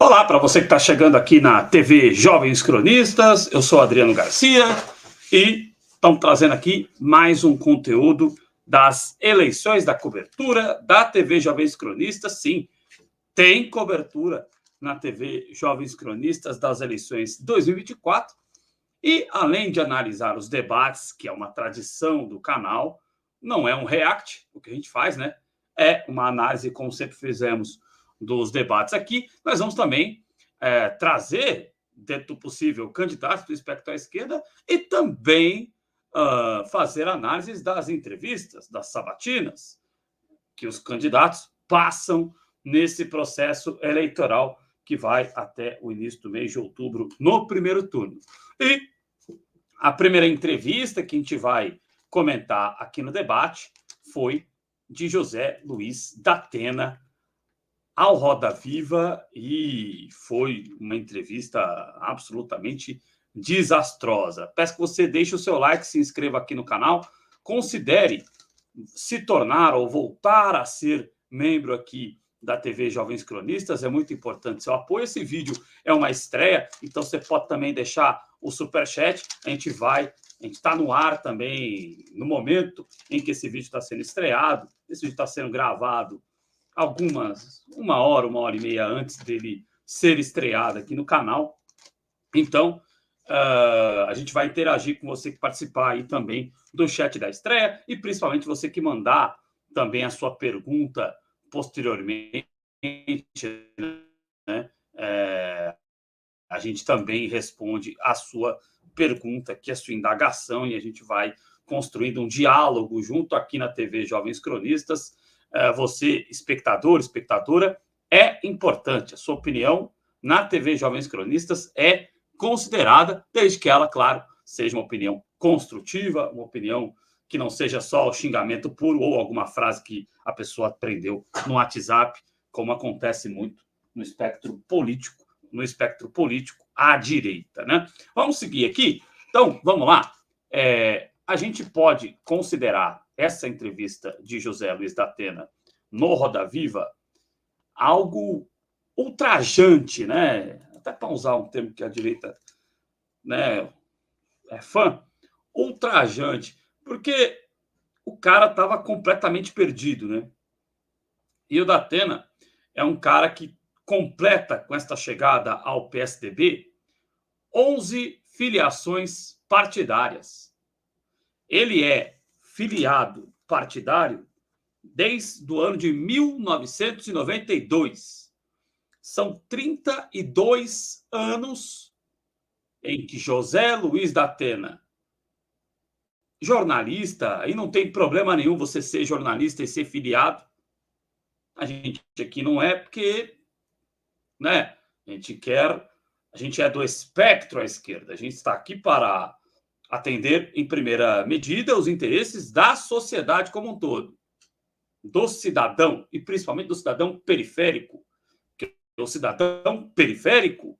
Olá, para você que está chegando aqui na TV Jovens Cronistas, eu sou Adriano Garcia e estamos trazendo aqui mais um conteúdo das eleições, da cobertura da TV Jovens Cronistas. Sim, tem cobertura na TV Jovens Cronistas das eleições 2024 e, além de analisar os debates, que é uma tradição do canal, não é um react, o que a gente faz, né? É uma análise, como sempre fizemos, dos debates aqui. Nós vamos também trazer, dentro do possível, candidatos do espectro à esquerda e também fazer análises das entrevistas, das sabatinas, que os candidatos passam nesse processo eleitoral que vai até o início do mês de outubro, no primeiro turno. E a primeira entrevista que a gente vai comentar aqui no debate foi de José Luiz da Atena ao Roda Viva e foi uma entrevista absolutamente desastrosa. Peço que você deixe o seu like, se inscreva aqui no canal, considere se tornar ou voltar a ser membro aqui da TV Jovens Cronistas, é muito importante seu apoio. Esse vídeo é uma estreia, então você pode também deixar o superchat, a gente está no ar também no momento em que esse vídeo está sendo estreado, esse vídeo está sendo gravado uma hora e meia antes dele ser estreado aqui no canal. Então, a gente vai interagir com você que participar aí também do chat da estreia e principalmente você que mandar também a sua pergunta posteriormente, né? A gente também responde a sua pergunta, que é a sua indagação, e a gente vai construindo um diálogo junto aqui na TV Jovens Cronistas. Você, espectador, espectadora, é importante. A sua opinião na TV Jovens Cronistas é considerada, desde que ela, claro, seja uma opinião construtiva, uma opinião que não seja só o xingamento puro ou alguma frase que a pessoa aprendeu no WhatsApp, como acontece muito no espectro político à direita, né? Vamos seguir aqui? Então, vamos lá. A gente pode considerar essa entrevista de José Luiz da Atena no Roda Viva algo ultrajante, né? Até para usar um termo que a direita, né, é fã, ultrajante, porque o cara estava completamente perdido, né? E o da Atena é um cara que completa, com esta chegada ao PSDB, 11 filiações partidárias. Ele é filiado partidário desde o ano de 1992. São 32 anos em que José Luiz da Atena, jornalista, e não tem problema nenhum você ser jornalista e ser filiado. A gente aqui não é, porque, né, a gente é do espectro à esquerda. A gente está aqui para atender, em primeira medida, os interesses da sociedade como um todo, do cidadão, e principalmente do cidadão periférico, que é o cidadão periférico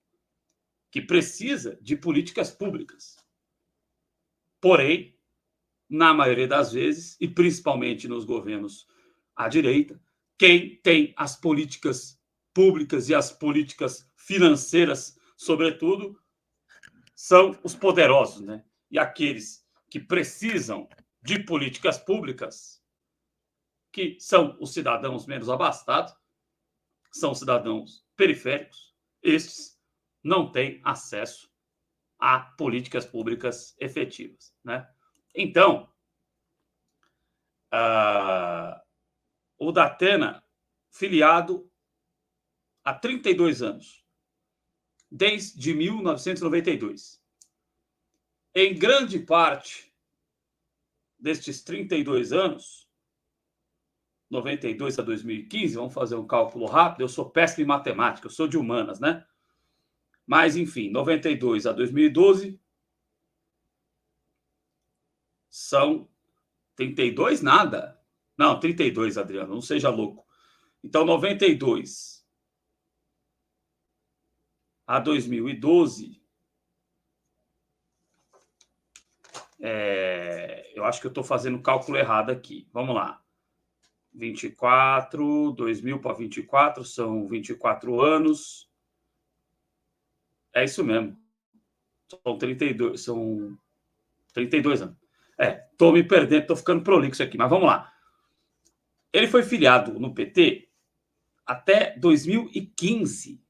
que precisa de políticas públicas. Porém, na maioria das vezes, e principalmente nos governos à direita, quem tem as políticas públicas e as políticas financeiras, sobretudo, são os poderosos, né? E aqueles que precisam de políticas públicas, que são os cidadãos menos abastados, são cidadãos periféricos, estes não têm acesso a políticas públicas efetivas, né? Então, o da Atena, filiado há 32 anos, desde 1992. Em grande parte destes 32 anos, 92 a 2015, vamos fazer um cálculo rápido, eu sou péssimo em matemática, eu sou de humanas, né? Mas, enfim, 92 a 2012 são 32 nada. Não, 32, Adriano, não seja louco. Então, 92 a 2012, eu acho que eu estou fazendo o cálculo errado aqui. Vamos lá. 2000 para 24 são 24 anos. É isso mesmo. São 32 anos. Tô me perdendo, tô ficando prolixo aqui, mas vamos lá. Ele foi filiado no PT até 2015.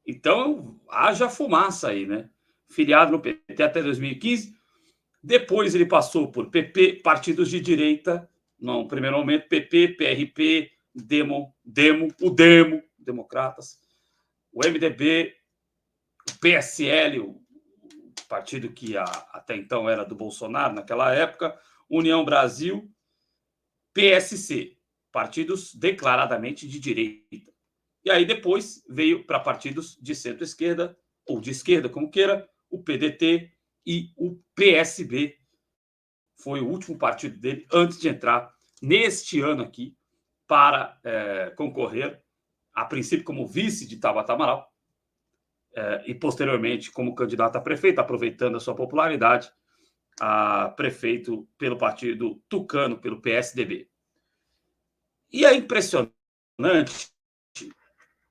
Então, haja fumaça aí, né? Filiado no PT até 2015. Depois ele passou por PP, partidos de direita, no primeiro momento, PP, PRP, Democratas, o MDB, o PSL, o partido que até então era do Bolsonaro naquela época, União Brasil, PSC, partidos declaradamente de direita. E aí depois veio para partidos de centro-esquerda, ou de esquerda, como queira, o PDT e o PSB. Foi o último partido dele antes de entrar neste ano aqui para concorrer, a princípio como vice de Tabata Amaral, e posteriormente como candidato a prefeito, aproveitando a sua popularidade, a prefeito pelo partido tucano, pelo PSDB. E é impressionante.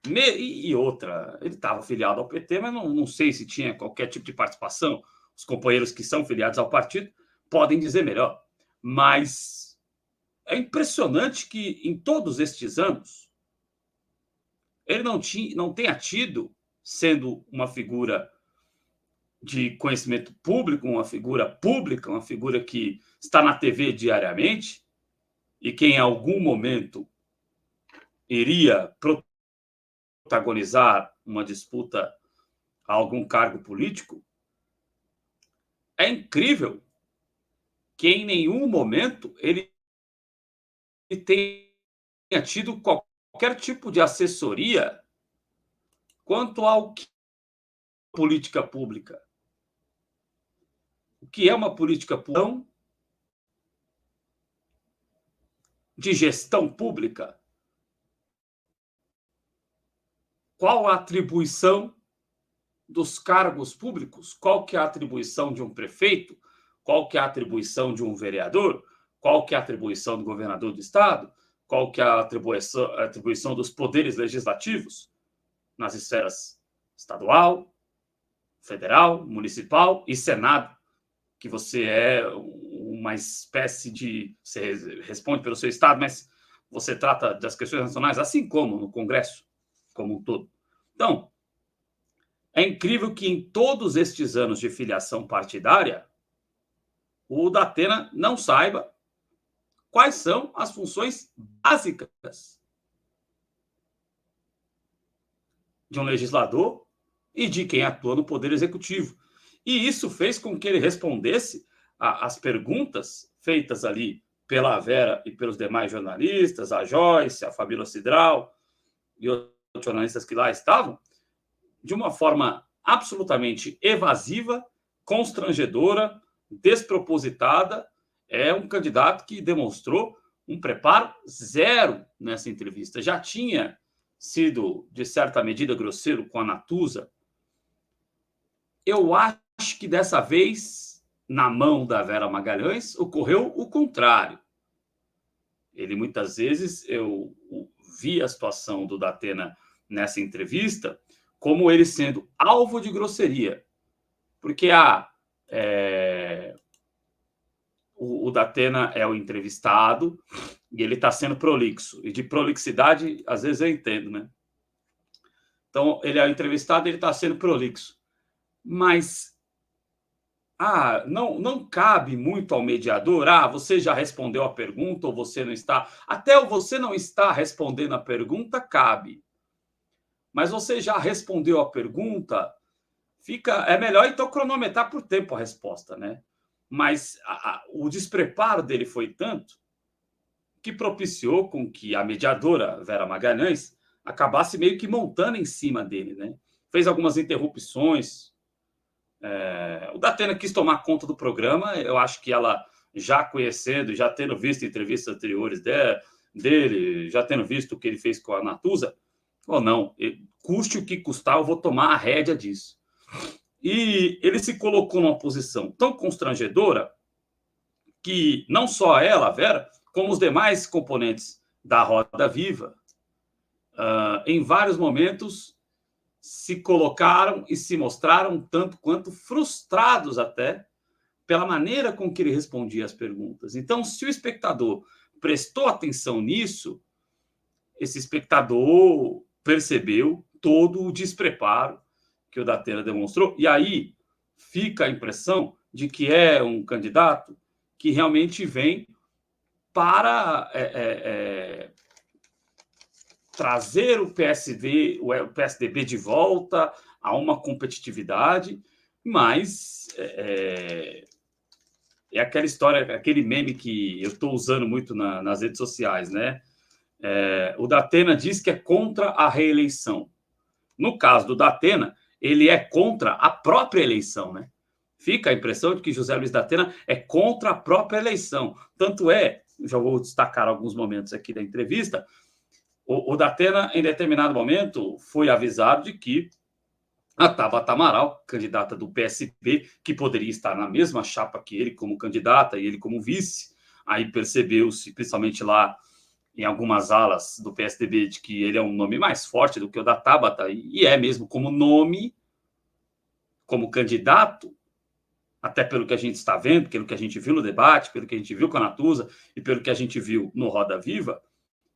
E outra, ele estava filiado ao PT, mas não sei se tinha qualquer tipo de participação. Os companheiros que são filiados ao partido podem dizer melhor. Mas é impressionante que em todos estes anos ele não tenha tido, sendo uma figura de conhecimento público, uma figura pública, uma figura que está na TV diariamente e que em algum momento iria protagonizar uma disputa a algum cargo político. É incrível que em nenhum momento ele tenha tido qualquer tipo de assessoria quanto ao que é política pública. O que é uma política pública de gestão pública? Qual a atribuição dos cargos públicos? Qual que é a atribuição de um prefeito? Qual que é a atribuição de um vereador? Qual que é a atribuição do governador do estado? Qual que é a atribuição dos poderes legislativos nas esferas estadual, federal, municipal e senado, que você é uma espécie de... Você responde pelo seu estado, mas você trata das questões nacionais, assim como no Congresso como um todo. Então, é incrível que em todos estes anos de filiação partidária, o Datena não saiba quais são as funções básicas de um legislador e de quem atua no Poder Executivo. E isso fez com que ele respondesse às perguntas feitas ali pela Vera e pelos demais jornalistas, a Joyce, a Fabíola Cidral e outros jornalistas que lá estavam, de uma forma absolutamente evasiva, constrangedora, despropositada. É um candidato que demonstrou um preparo zero nessa entrevista. Já tinha sido, de certa medida, grosseiro com a Natuza. Eu acho que dessa vez, na mão da Vera Magalhães, ocorreu o contrário. Ele, muitas vezes, eu vi a situação do Datena nessa entrevista como ele sendo alvo de grosseria. Porque o Datena é o entrevistado e ele está sendo prolixo. E de prolixidade, às vezes eu entendo, né? Então, ele é o entrevistado e ele está sendo prolixo. Mas não cabe muito ao mediador. Você já respondeu a pergunta ou você não está. Até o você não está respondendo a pergunta cabe. Mas você já respondeu a pergunta, é melhor então cronometrar por tempo a resposta, né? Mas o despreparo dele foi tanto que propiciou com que a mediadora Vera Magalhães acabasse meio que montando em cima dele, né? Fez algumas interrupções. O Datena quis tomar conta do programa. Eu acho que ela, já conhecendo, já tendo visto entrevistas anteriores dele, já tendo visto o que ele fez com a Natuza, ou não, custe o que custar, eu vou tomar a rédea disso. E ele se colocou numa posição tão constrangedora que não só ela, a Vera, como os demais componentes da Roda Viva, em vários momentos, se colocaram e se mostraram tanto quanto frustrados até pela maneira com que ele respondia as perguntas. Então, se o espectador prestou atenção nisso, esse espectador percebeu todo o despreparo que o Datena demonstrou, e aí fica a impressão de que é um candidato que realmente vem para trazer o PSDB de volta a uma competitividade, mas é aquela história, aquele meme que eu estou usando muito nas redes sociais, né? O Datena diz que é contra a reeleição. No caso do Datena, ele é contra a própria eleição, né? Fica a impressão de que José Luiz Datena é contra a própria eleição. Tanto já vou destacar alguns momentos aqui da entrevista, o Datena, em determinado momento, foi avisado de que a Tabata Amaral, candidata do PSB, que poderia estar na mesma chapa que ele como candidata e ele como vice, aí percebeu-se, principalmente lá em algumas alas do PSDB, de que ele é um nome mais forte do que o da Tabata, e é mesmo como nome, como candidato, até pelo que a gente está vendo, pelo que a gente viu no debate, pelo que a gente viu com a Natuza e pelo que a gente viu no Roda Viva,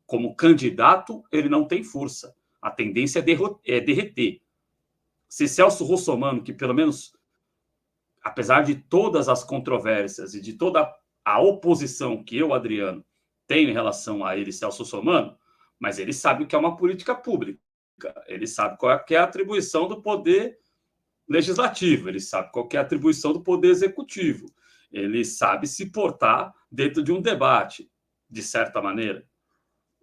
como candidato, ele não tem força. A tendência é derreter. Se Celso Russomano, que pelo menos, apesar de todas as controvérsias e de toda a oposição que eu, Adriano, tenho em relação a ele, Celso Russomano, mas ele sabe o que é uma política pública. Ele sabe qual é a atribuição do poder legislativo, ele sabe qual é a atribuição do poder executivo. Ele sabe se portar dentro de um debate, de certa maneira.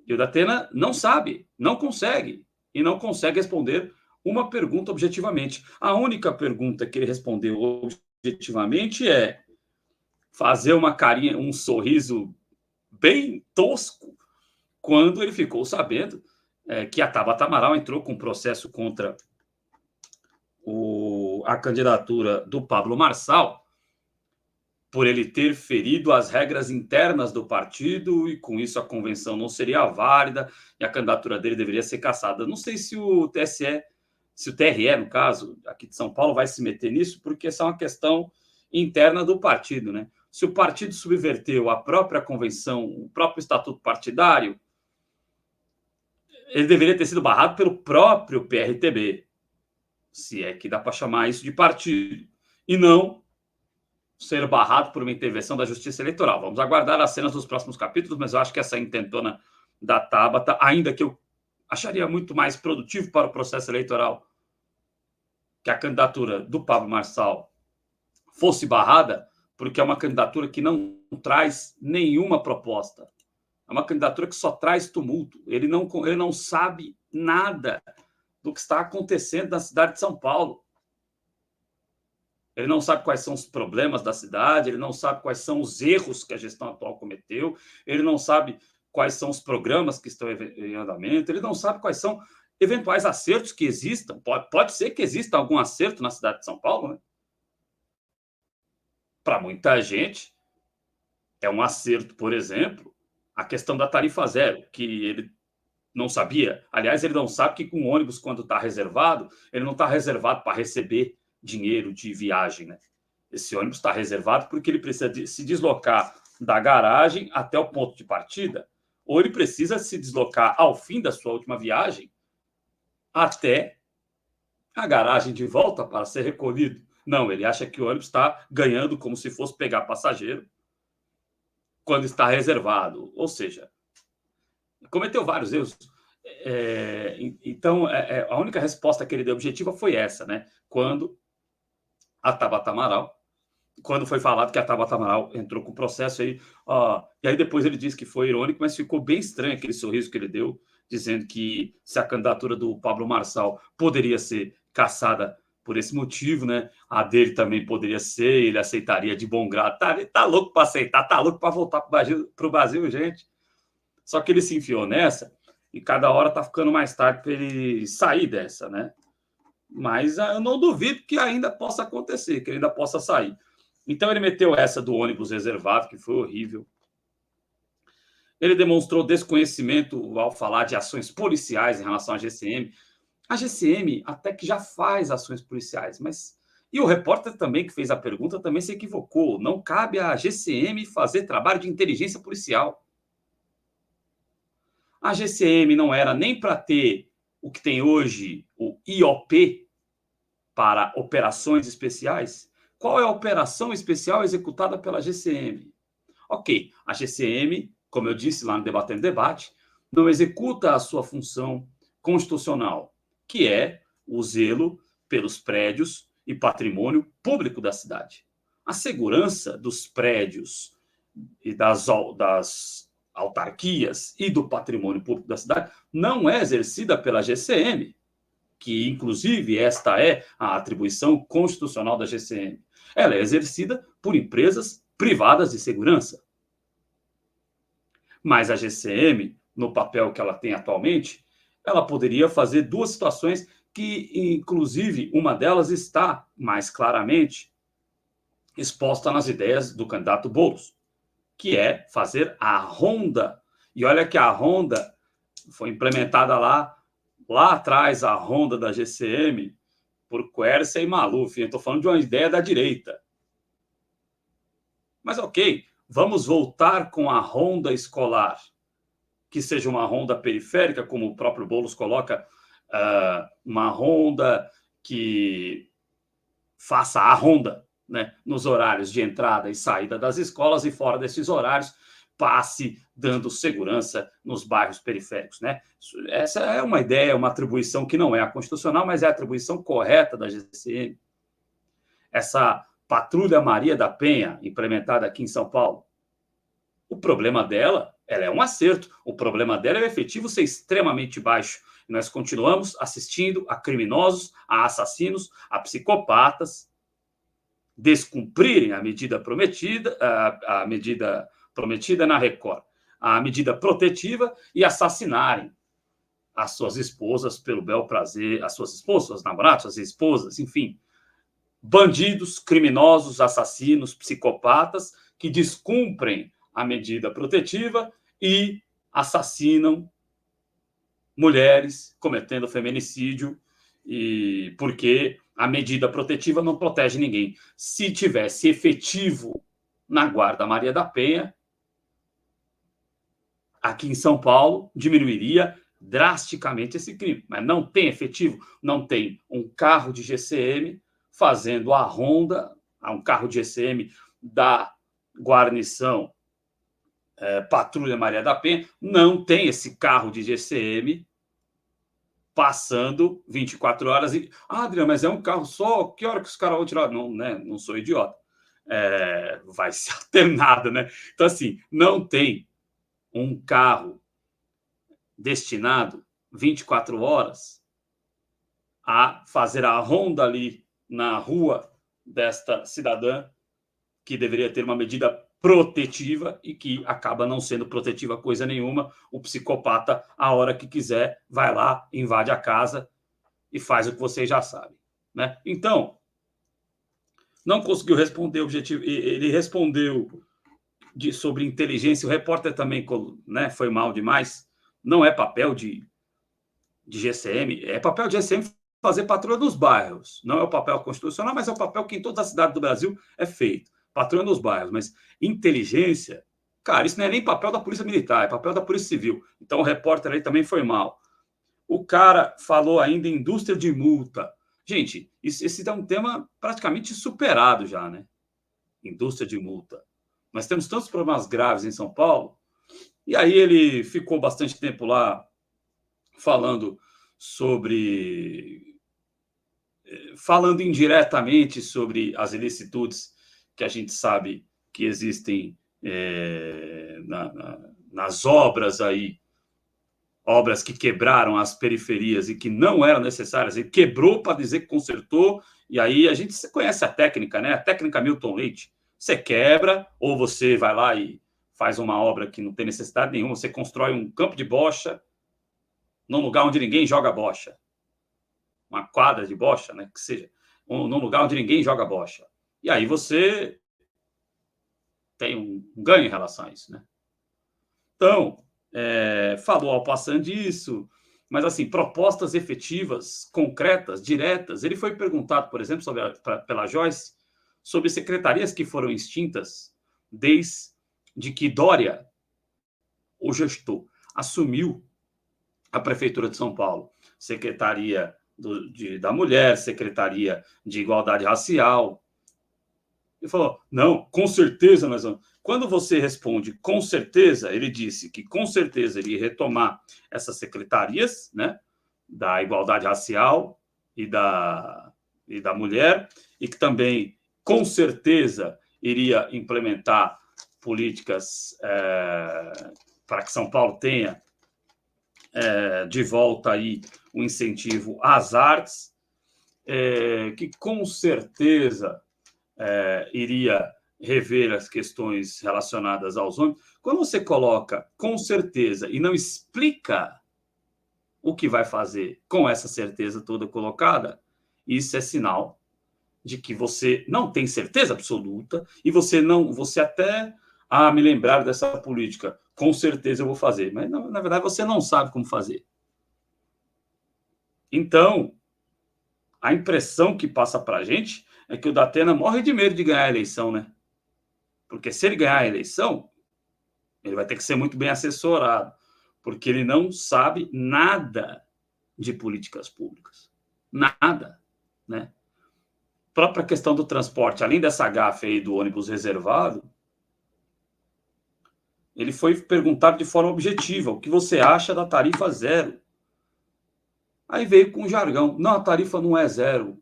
E o Datena não sabe, não consegue, e não consegue responder uma pergunta objetivamente. A única pergunta que ele respondeu objetivamente é fazer uma carinha, um sorriso bem tosco, quando ele ficou sabendo que a Tabata Amaral entrou com um processo contra a candidatura do Pablo Marçal, por ele ter ferido as regras internas do partido, e com isso a convenção não seria válida e a candidatura dele deveria ser cassada. Não sei se o TSE, se o TRE, no caso, aqui de São Paulo, vai se meter nisso, porque essa é uma questão interna do partido, né? Se o partido subverteu a própria convenção, o próprio estatuto partidário, ele deveria ter sido barrado pelo próprio PRTB, se é que dá para chamar isso de partido, e não ser barrado por uma intervenção da Justiça Eleitoral. Vamos aguardar as cenas dos próximos capítulos, mas eu acho que essa intentona da Tabata, ainda que eu acharia muito mais produtivo para o processo eleitoral que a candidatura do Pablo Marçal fosse barrada, porque é uma candidatura que não traz nenhuma proposta. É uma candidatura que só traz tumulto. Ele não sabe nada do que está acontecendo na cidade de São Paulo. Ele não sabe quais são os problemas da cidade, ele não sabe quais são os erros que a gestão atual cometeu, ele não sabe quais são os programas que estão em andamento, ele não sabe quais são eventuais acertos que existam. Pode ser que exista algum acerto na cidade de São Paulo, né? Para muita gente, é um acerto, por exemplo, a questão da tarifa zero, que ele não sabia. Aliás, ele não sabe que com o ônibus, quando está reservado, ele não está reservado para receber dinheiro de viagem, né? Esse ônibus está reservado porque ele precisa se deslocar da garagem até o ponto de partida, ou ele precisa se deslocar ao fim da sua última viagem até a garagem de volta para ser recolhido. Não, ele acha que o ônibus está ganhando como se fosse pegar passageiro quando está reservado. Ou seja, cometeu vários erros. Então, a única resposta que ele deu objetiva foi essa, né? Quando a Tabata Amaral, quando foi falado que a Tabata Amaral entrou com o processo aí, e aí depois ele disse que foi irônico, mas ficou bem estranho aquele sorriso que ele deu, dizendo que se a candidatura do Pablo Marçal poderia ser cassada por esse motivo, né? A dele também poderia ser, ele aceitaria de bom grado. Tá louco para aceitar, tá louco para voltar para o Brasil, gente. Só que ele se enfiou nessa e cada hora tá ficando mais tarde para ele sair dessa, né? Mas eu não duvido que ainda possa acontecer, que ele ainda possa sair. Então ele meteu essa do ônibus reservado, que foi horrível. Ele demonstrou desconhecimento ao falar de ações policiais em relação à GCM. A GCM até que já faz ações policiais, mas e o repórter também que fez a pergunta também se equivocou. Não cabe à GCM fazer trabalho de inteligência policial. A GCM não era nem para ter o que tem hoje, o IOP, para operações especiais. Qual é a operação especial executada pela GCM? Ok, a GCM, como eu disse lá no Debatendo Debate, não executa a sua função constitucional, que é o zelo pelos prédios e patrimônio público da cidade. A segurança dos prédios e das autarquias e do patrimônio público da cidade não é exercida pela GCM, que inclusive esta é a atribuição constitucional da GCM. Ela é exercida por empresas privadas de segurança. Mas a GCM, no papel que ela tem atualmente, ela poderia fazer duas situações que, inclusive, uma delas está mais claramente exposta nas ideias do candidato Boulos, que é fazer a ronda. E olha que a ronda foi implementada lá atrás, a ronda da GCM, por Quercia e Maluf. Eu estou falando de uma ideia da direita. Mas ok, vamos voltar com a ronda escolar, que seja uma ronda periférica, como o próprio Boulos coloca, uma ronda que faça a ronda, né, nos horários de entrada e saída das escolas, e fora desses horários passe dando segurança nos bairros periféricos, né? Essa é uma ideia, uma atribuição que não é a constitucional, mas é a atribuição correta da GCM. Essa Patrulha Maria da Penha, implementada aqui em São Paulo, o problema dela, ela é um acerto. O problema dela é o efetivo ser extremamente baixo. E nós continuamos assistindo a criminosos, a assassinos, a psicopatas descumprirem a medida prometida, a medida prometida na Record, a medida protetiva, e assassinarem as suas esposas pelo bel prazer, as suas esposas, suas namoradas, suas esposas, enfim. Bandidos, criminosos, assassinos, psicopatas que descumprem a medida protetiva e assassinam mulheres cometendo feminicídio, e porque a medida protetiva não protege ninguém. Se tivesse efetivo na Guarda Maria da Penha, aqui em São Paulo, diminuiria drasticamente esse crime. Mas não tem efetivo, não tem um carro de GCM fazendo a ronda, um carro de GCM da guarnição Patrulha Maria da Penha, não tem esse carro de GCM passando 24 horas e... Adriano, mas é um carro só, que hora que os caras vão tirar? Não, né? Não sou idiota. Vai ser alternado, né? Então, assim, não tem um carro destinado 24 horas a fazer a ronda ali na rua desta cidadã, que deveria ter uma medida protetiva e que acaba não sendo protetiva coisa nenhuma. O psicopata, a hora que quiser, vai lá, invade a casa e faz o que vocês já sabem, né? Então, não conseguiu responder o objetivo. Ele respondeu sobre inteligência. O repórter também, né, foi mal demais. Não é papel de GCM, é papel de GCM fazer patrulha nos bairros. Não é o papel constitucional, mas é o papel que em todas as cidades do Brasil é feito. Patrulha nos bairros. Mas inteligência, cara, isso não é nem papel da Polícia Militar, é papel da Polícia Civil. Então o repórter aí também foi mal. O cara falou ainda em indústria de multa. Gente, esse é um tema praticamente superado já, né? Indústria de multa. Nós temos tantos problemas graves em São Paulo. E aí ele ficou bastante tempo lá falando indiretamente sobre as ilicitudes que a gente sabe que existem nas obras aí, obras que quebraram as periferias e que não eram necessárias, e quebrou para dizer que consertou, e aí a gente conhece a técnica, né? A técnica Milton Leite. Você quebra, ou você vai lá e faz uma obra que não tem necessidade nenhuma, você constrói um campo de bocha num lugar onde ninguém joga bocha, uma quadra de bocha, né, que seja, num lugar onde ninguém joga bocha. E aí você tem um ganho em relação a isso, né? Então, falou ao passando disso, mas, assim, propostas efetivas, concretas, diretas. Ele foi perguntado, por exemplo, pela Joyce, sobre secretarias que foram extintas desde que Dória, o gestor, assumiu a Prefeitura de São Paulo. Secretaria da Mulher, Secretaria de Igualdade Racial. Ele falou, não, com certeza nós vamos. Quando você responde com certeza, ele disse que com certeza ele ia retomar essas secretarias, né, da igualdade racial e da mulher, e que também, com certeza, iria implementar políticas para que São Paulo tenha de volta aí o incentivo às artes, que com certeza iria rever as questões relacionadas aos homens. Quando você coloca com certeza e não explica o que vai fazer com essa certeza toda colocada, isso é sinal de que você não tem certeza absoluta e você até me lembrar dessa política, com certeza eu vou fazer, mas na verdade você não sabe como fazer. Então, a impressão que passa para a gente é que o Datena morre de medo de ganhar a eleição, né? Porque se ele ganhar a eleição, ele vai ter que ser muito bem assessorado, porque ele não sabe nada de políticas públicas. Nada, né? A própria questão do transporte, além dessa gafe aí do ônibus reservado, ele foi perguntado de forma objetiva, o que você acha da tarifa zero? Aí veio com um jargão, não, a tarifa não é zero,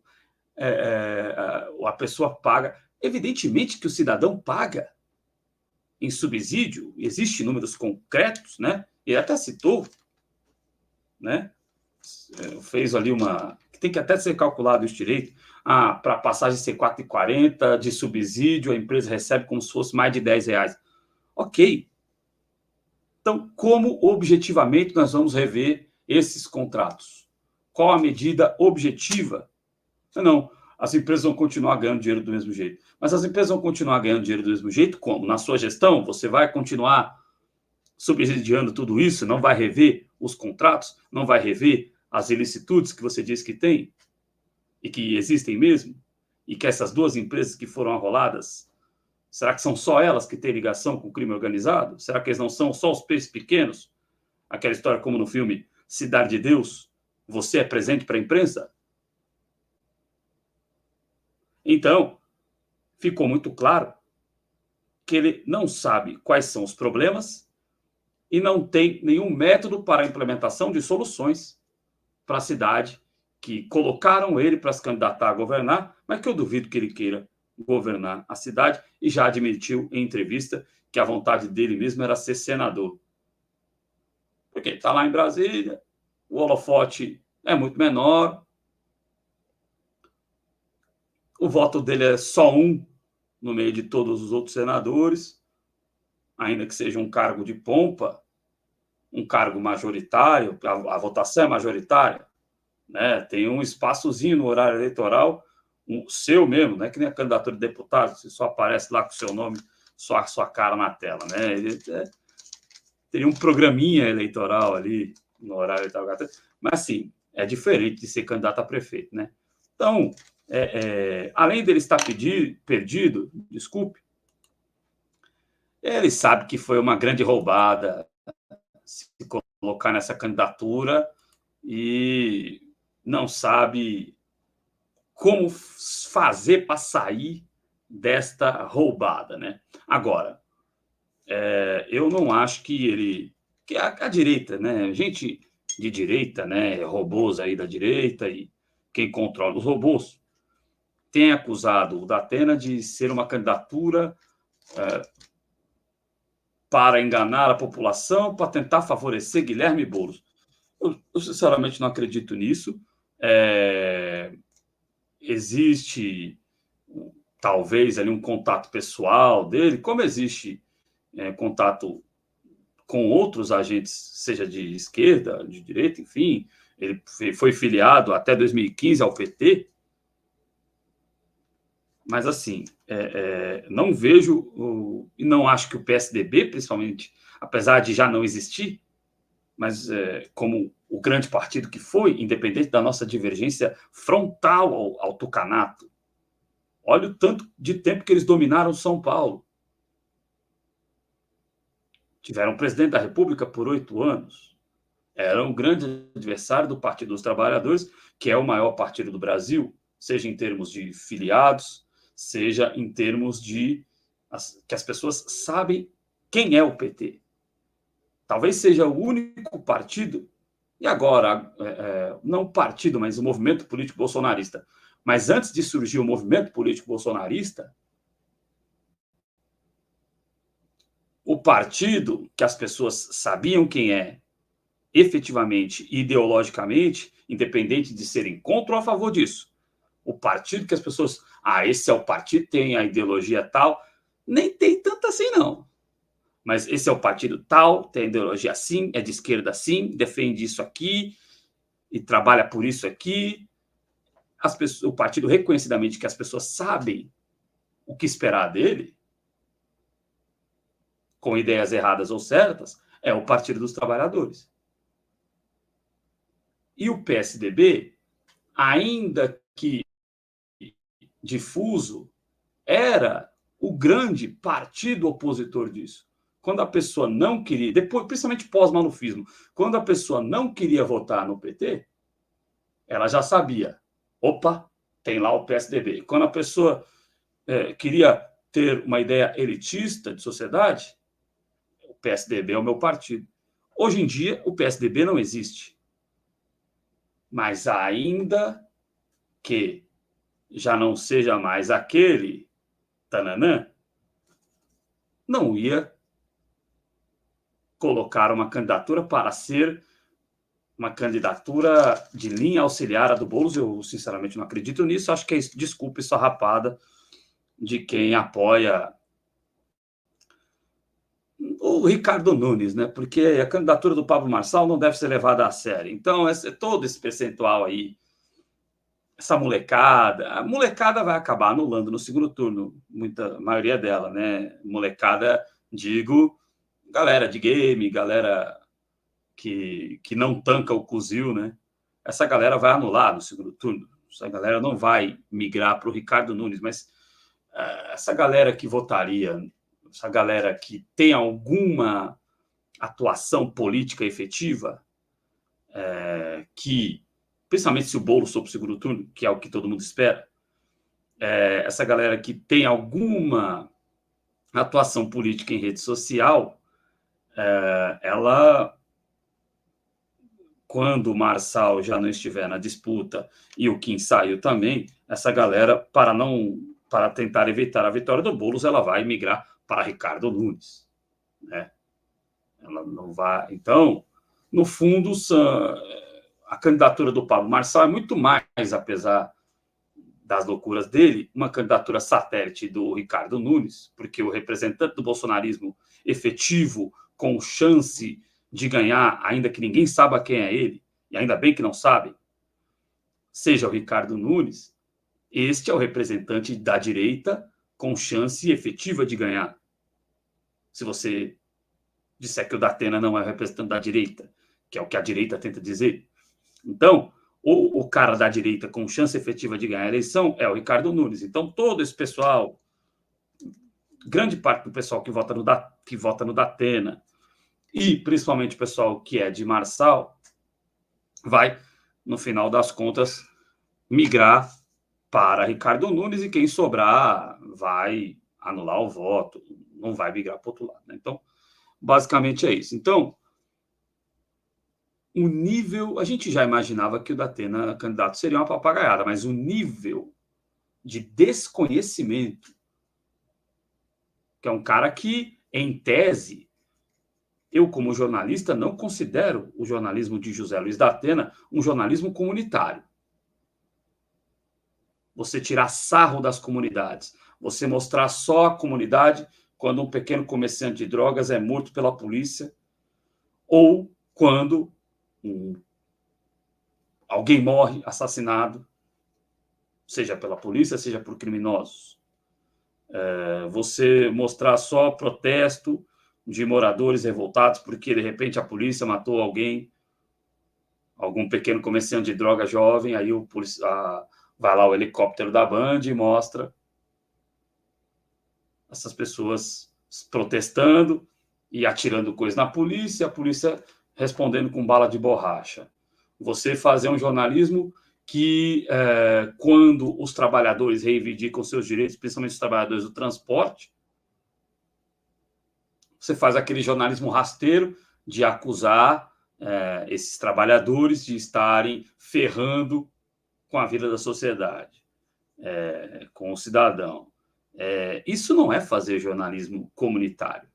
a pessoa paga. Evidentemente que o cidadão paga em subsídio, existem números concretos, né? Ele até citou, né? Fez ali que tem que até ser calculado isso direito. Para a passagem ser 4,40 de subsídio, a empresa recebe como se fosse mais de R$10. Ok. Então, como objetivamente nós vamos rever esses contratos? Qual a medida objetiva? Não, as empresas vão continuar ganhando dinheiro do mesmo jeito. Mas as empresas vão continuar ganhando dinheiro do mesmo jeito como? Na sua gestão, você vai continuar subsidiando tudo isso? Não vai rever os contratos? Não vai rever as ilicitudes que você diz que tem? E que existem mesmo? E que essas duas empresas que foram arroladas, será que são só elas que têm ligação com o crime organizado? Será que eles não são só os peixes pequenos? Aquela história como no filme Cidade de Deus, você é presente para a imprensa? Então, ficou muito claro que ele não sabe quais são os problemas e não tem nenhum método para a implementação de soluções para a cidade, que colocaram ele para se candidatar a governar, mas que eu duvido que ele queira governar a cidade, e já admitiu em entrevista que a vontade dele mesmo era ser senador. Porque ele está lá em Brasília, o holofote é muito menor, o voto dele é só um no meio de todos os outros senadores, ainda que seja um cargo de pompa, um cargo majoritário, a votação é majoritária, né? Tem um espaçozinho no horário eleitoral, o seu mesmo, né? Que nem a candidatura de deputado, você só aparece lá com o seu nome, só a sua cara na tela, né? Teria um programinha eleitoral ali no horário eleitoral, mas assim, é diferente de ser candidato a prefeito, né? Então, além dele estar perdido, desculpe, ele sabe que foi uma grande roubada se colocar nessa candidatura e não sabe como fazer para sair desta roubada, né? Agora, eu não acho que a direita, né? Gente de direita, né? Robôs aí da direita e quem controla os robôs tem acusado o Datena de ser uma candidatura para enganar a população, para tentar favorecer Guilherme Boulos. Eu sinceramente não acredito nisso. Existe talvez ali um contato pessoal dele, como existe contato com outros agentes, seja de esquerda, de direita, enfim. Ele foi filiado até 2015 ao PT, mas assim, não vejo e não acho que o PSDB, principalmente apesar de já não existir, mas como o grande partido que foi, independente da nossa divergência frontal ao tucanato. Olha o tanto de tempo que eles dominaram São Paulo. Tiveram presidente da República por 8 anos. Era um grande adversário do Partido dos Trabalhadores, que é o maior partido do Brasil, seja em termos de filiados, seja em termos de que as pessoas sabem quem é o PT. Talvez seja o único partido, e agora, não o partido, mas o movimento político bolsonarista. Mas antes de surgir o movimento político bolsonarista, o partido que as pessoas sabiam quem é, efetivamente, ideologicamente, independente de serem contra ou a favor disso. O partido que as pessoas, esse é o partido, tem a ideologia tal, nem tem tanto assim, não. Mas esse é o partido tal, tem a ideologia assim, é de esquerda assim, defende isso aqui e trabalha por isso aqui. O partido reconhecidamente que as pessoas sabem o que esperar dele, com ideias erradas ou certas, é o Partido dos Trabalhadores. E o PSDB, ainda que difuso, era o grande partido opositor disso. Quando a pessoa não queria, depois, principalmente pós-malufismo, quando a pessoa não queria votar no PT, ela já sabia, opa, tem lá o PSDB. Quando a pessoa queria ter uma ideia elitista de sociedade, o PSDB é o meu partido. Hoje em dia, o PSDB não existe. Mas ainda que já não seja mais aquele tananã, não ia colocar uma candidatura para ser uma candidatura de linha auxiliar a do Boulos. Eu, sinceramente, não acredito nisso. Acho que é desculpa essa rapada de quem apoia o Ricardo Nunes, né? Porque a candidatura do Pablo Marçal não deve ser levada a sério. Então, todo esse percentual aí, essa molecada, a molecada vai acabar anulando no segundo turno, muita maioria dela, né? Molecada, digo, galera de game, galera que não tanca o fuzil, né? Essa galera vai anular no segundo turno. Essa galera não vai migrar para o Ricardo Nunes, mas essa galera que votaria, essa galera que tem alguma atuação política efetiva, que, principalmente se o Boulos for para o segundo turno, que é o que todo mundo espera, essa galera que tem alguma atuação política em rede social, ela, quando o Marçal já não estiver na disputa e o Kim saiu também, essa galera, para tentar evitar a vitória do Boulos, ela vai migrar para Ricardo Nunes, né? Ela não vai. Então, no fundo, a candidatura do Pablo Marçal é muito mais, apesar das loucuras dele, uma candidatura satélite do Ricardo Nunes, porque o representante do bolsonarismo efetivo, com chance de ganhar, ainda que ninguém saiba quem é ele, e ainda bem que não sabem, seja o Ricardo Nunes, este é o representante da direita com chance efetiva de ganhar. Se você disser que o Datena não é o representante da direita, que é o que a direita tenta dizer. Então, o cara da direita com chance efetiva de ganhar a eleição é o Ricardo Nunes. Então, todo esse pessoal, grande parte do pessoal que vota no Datena, e principalmente o pessoal que é de Marçal, vai, no final das contas, migrar para Ricardo Nunes, e quem sobrar vai anular o voto, não vai migrar para o outro lado, né? Então, basicamente é isso. Então, o nível, a gente já imaginava que o Datena candidato seria uma papagaiada, mas o nível de desconhecimento, que é um cara que, em tese, eu, como jornalista, não considero o jornalismo de José Luiz Datena um jornalismo comunitário. Você tirar sarro das comunidades, você mostrar só a comunidade quando um pequeno comerciante de drogas é morto pela polícia, ou quando alguém morre assassinado, seja pela polícia, seja por criminosos. Você mostrar só protesto de moradores revoltados porque, de repente, a polícia matou alguém, algum pequeno comerciante de droga jovem, aí vai lá o helicóptero da Band e mostra essas pessoas protestando e atirando coisas na polícia, a polícia respondendo com bala de borracha. Você fazer um jornalismo que, quando os trabalhadores reivindicam seus direitos, principalmente os trabalhadores do transporte, você faz aquele jornalismo rasteiro de acusar esses trabalhadores de estarem ferrando com a vida da sociedade, com o cidadão. Isso não é fazer jornalismo comunitário.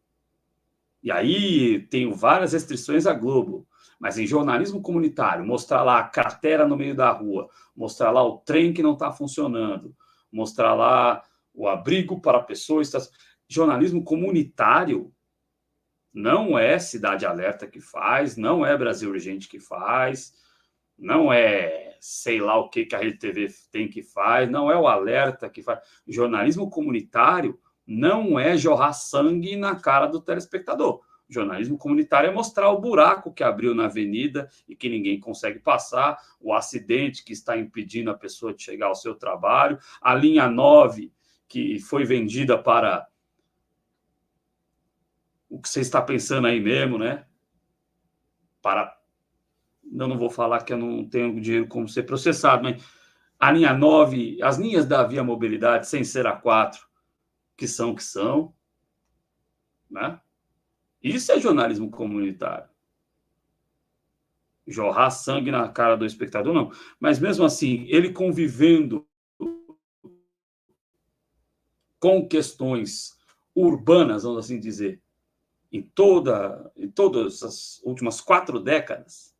E aí tenho várias restrições à Globo, mas em jornalismo comunitário, mostrar lá a cratera no meio da rua, mostrar lá o trem que não está funcionando, mostrar lá o abrigo para pessoas... Jornalismo comunitário não é Cidade Alerta que faz, não é Brasil Urgente que faz, não é sei lá o que a Rede TV tem que faz, não é o Alerta que faz. Jornalismo comunitário não é jorrar sangue na cara do telespectador. Jornalismo comunitário é mostrar o buraco que abriu na avenida e que ninguém consegue passar, o acidente que está impedindo a pessoa de chegar ao seu trabalho, a linha 9 que foi vendida para o que você está pensando aí mesmo, né? Eu não vou falar que eu não tenho dinheiro como ser processado, mas a linha 9, as linhas da Via Mobilidade, sem ser a 4, que são, né? Isso é jornalismo comunitário. Jorrar sangue na cara do espectador, não. Mas mesmo assim, ele convivendo com questões urbanas, vamos assim dizer, em todas as últimas 4 décadas,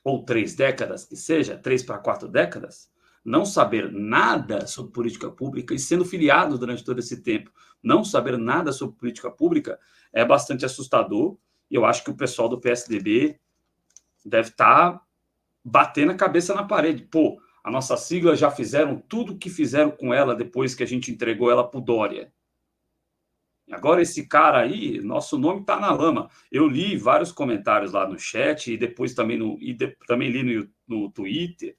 ou 3 décadas, que seja, 3 para 4 décadas, não saber nada sobre política pública e sendo filiado durante todo esse tempo, não saber nada sobre política pública é bastante assustador. E eu acho que o pessoal do PSDB deve estar batendo a cabeça na parede. Pô, a nossa sigla já fizeram tudo o que fizeram com ela depois que a gente entregou ela para o Dória. Agora esse cara aí, nosso nome está na lama. Eu li vários comentários lá no chat e depois também também li no Twitter.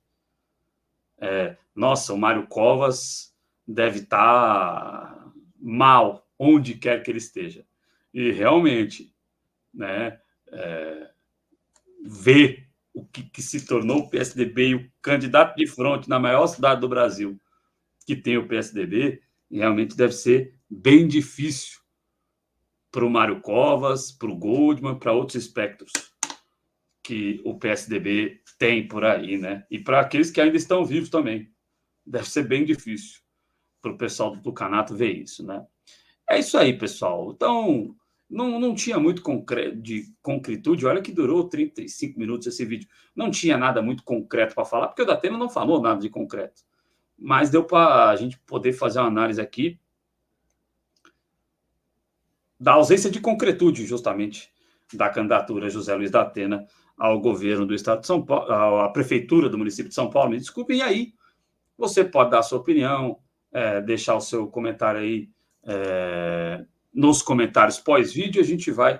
Nossa, o Mário Covas deve estar mal onde quer que ele esteja. E realmente, né, ver o que se tornou o PSDB e o candidato de fronte na maior cidade do Brasil que tem o PSDB, realmente deve ser bem difícil para o Mário Covas, para o Goldman, para outros espectros que o PSDB tem por aí, né? E para aqueles que ainda estão vivos também. Deve ser bem difícil para o pessoal do Tucanato ver isso, né? É isso aí, pessoal. Então, não tinha muito de concretude. Olha que durou 35 minutos esse vídeo. Não tinha nada muito concreto para falar, porque o Datena não falou nada de concreto. Mas deu para a gente poder fazer uma análise aqui da ausência de concretude, justamente, da candidatura José Luiz da Atena ao governo do Estado de São Paulo, à prefeitura do município de São Paulo, me desculpem, e aí você pode dar a sua opinião, deixar o seu comentário aí nos comentários pós-vídeo, a gente vai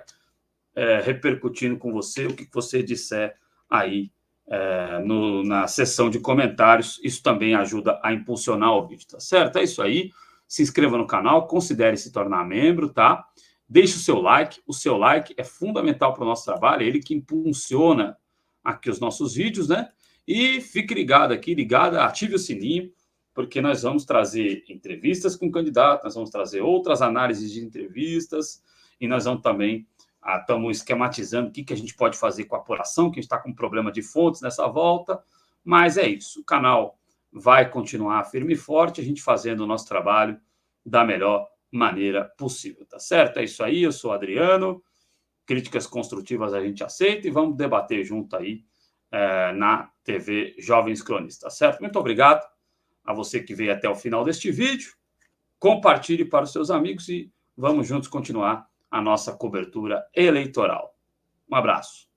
repercutindo com você o que você disser aí na seção de comentários. Isso também ajuda a impulsionar o vídeo, tá certo? É isso aí. Se inscreva no canal, considere se tornar membro, tá? Deixe o seu like é fundamental para o nosso trabalho, é ele que impulsiona aqui os nossos vídeos, né? E fique ligado aqui, ative o sininho, porque nós vamos trazer entrevistas com candidatos, nós vamos trazer outras análises de entrevistas, e nós vamos também, estamos esquematizando o que a gente pode fazer com a apuração, que a gente está com problema de fontes nessa volta, mas é isso, o canal vai continuar firme e forte, a gente fazendo o nosso trabalho da melhor maneira possível, tá certo? É isso aí, eu sou o Adriano, críticas construtivas a gente aceita e vamos debater junto aí na TV Jovens Cronistas, tá certo? Muito obrigado a você que veio até o final deste vídeo, compartilhe para os seus amigos e vamos juntos continuar a nossa cobertura eleitoral. Um abraço.